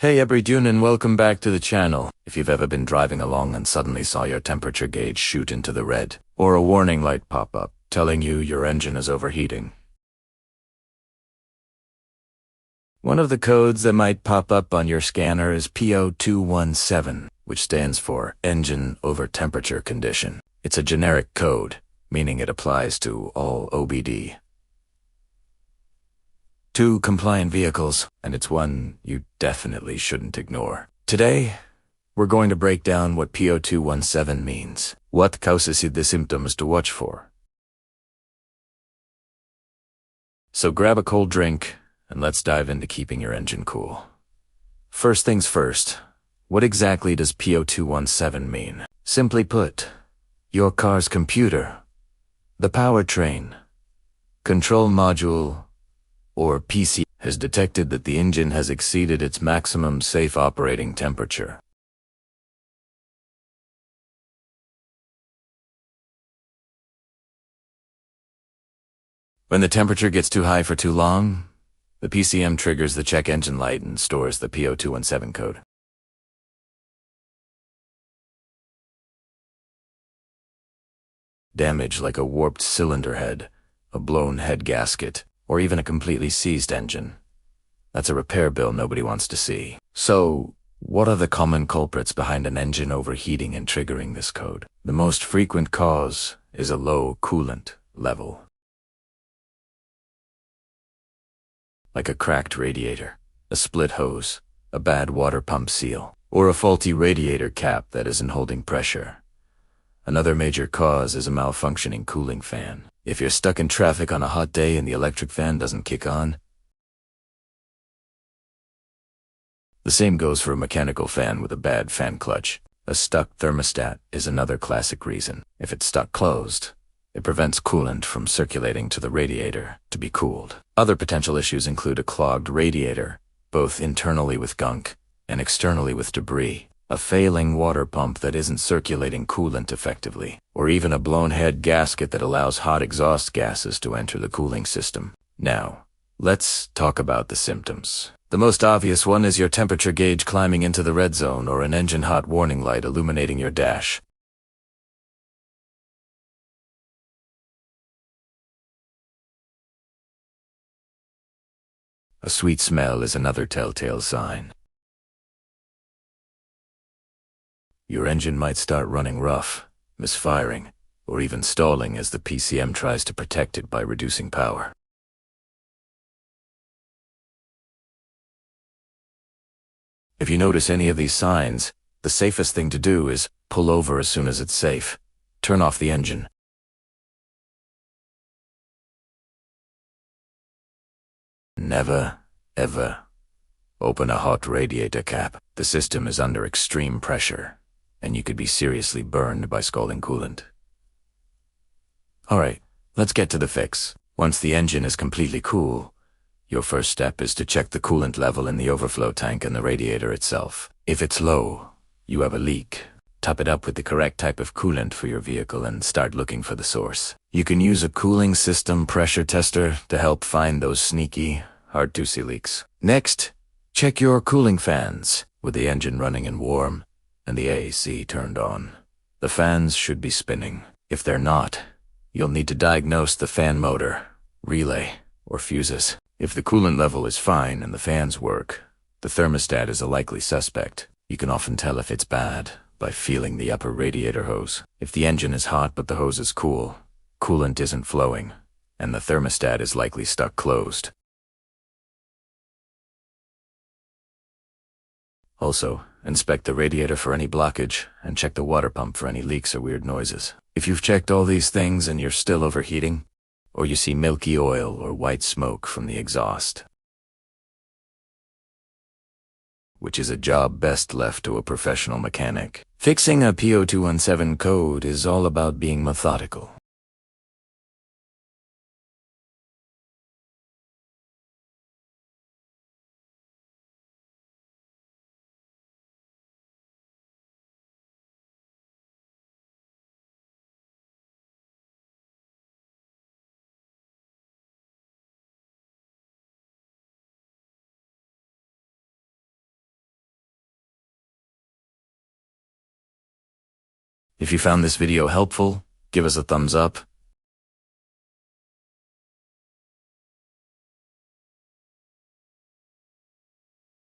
Hey everyone and welcome back to the channel. If you've ever been driving along and suddenly saw your temperature gauge shoot into the red, or a warning light pop up telling you your engine is overheating. One of the codes that might pop up on your scanner is P0217, which stands for Engine Over Temperature Condition. It's a generic code, meaning it applies to all OBD. Two compliant vehicles, and it's one you definitely shouldn't ignore. Today, we're going to break down what P0217 means, what causes the symptoms to watch for. So grab a cold drink, and let's dive into keeping your engine cool. First things first, what exactly does P0217 mean? Simply put, your car's computer, the powertrain, control module, or PC, has detected that the engine has exceeded its maximum safe operating temperature. When the temperature gets too high for too long, the PCM triggers the check engine light and stores the P0217 code. Damage like a warped cylinder head, a blown head gasket, or even a completely seized engine. That's a repair bill nobody wants to see. So, what are the common culprits behind an engine overheating and triggering this code? The most frequent cause is a low coolant level. Like a cracked radiator, a split hose, a bad water pump seal, or a faulty radiator cap that isn't holding pressure. Another major cause is a malfunctioning cooling fan. If you're stuck in traffic on a hot day and the electric fan doesn't kick on, the same goes for a mechanical fan with a bad fan clutch. A stuck thermostat is another classic reason. If it's stuck closed, it prevents coolant from circulating to the radiator to be cooled. Other potential issues include a clogged radiator, both internally with gunk and externally with debris, a failing water pump that isn't circulating coolant effectively, or even a blown head gasket that allows hot exhaust gases to enter the cooling system. Now, let's talk about the symptoms. The most obvious one is your temperature gauge climbing into the red zone or an engine hot warning light illuminating your dash. A sweet smell is another telltale sign. Your engine might start running rough, misfiring, or even stalling as the PCM tries to protect it by reducing power. If you notice any of these signs, the safest thing to do is pull over as soon as it's safe. Turn off the engine. Never, ever open a hot radiator cap. The system is under extreme pressure, and you could be seriously burned by scalding coolant. Alright, let's get to the fix. Once the engine is completely cool, your first step is to check the coolant level in the overflow tank and the radiator itself. If it's low, you have a leak. Top it up with the correct type of coolant for your vehicle and start looking for the source. You can use a cooling system pressure tester to help find those sneaky, hard-to-see leaks. Next, check your cooling fans with the engine running and warm and the AC turned on. The fans should be spinning. If they're not, you'll need to diagnose the fan motor, relay, or fuses. If the coolant level is fine and the fans work, the thermostat is a likely suspect. You can often tell if it's bad by feeling the upper radiator hose. If the engine is hot but the hose is cool, coolant isn't flowing, and the thermostat is likely stuck closed. Also, inspect the radiator for any blockage and check the water pump for any leaks or weird noises. If you've checked all these things and you're still overheating, or you see milky oil or white smoke from the exhaust, which is a job best left to a professional mechanic. Fixing a P0217 code is all about being methodical. If you found this video helpful, give us a thumbs up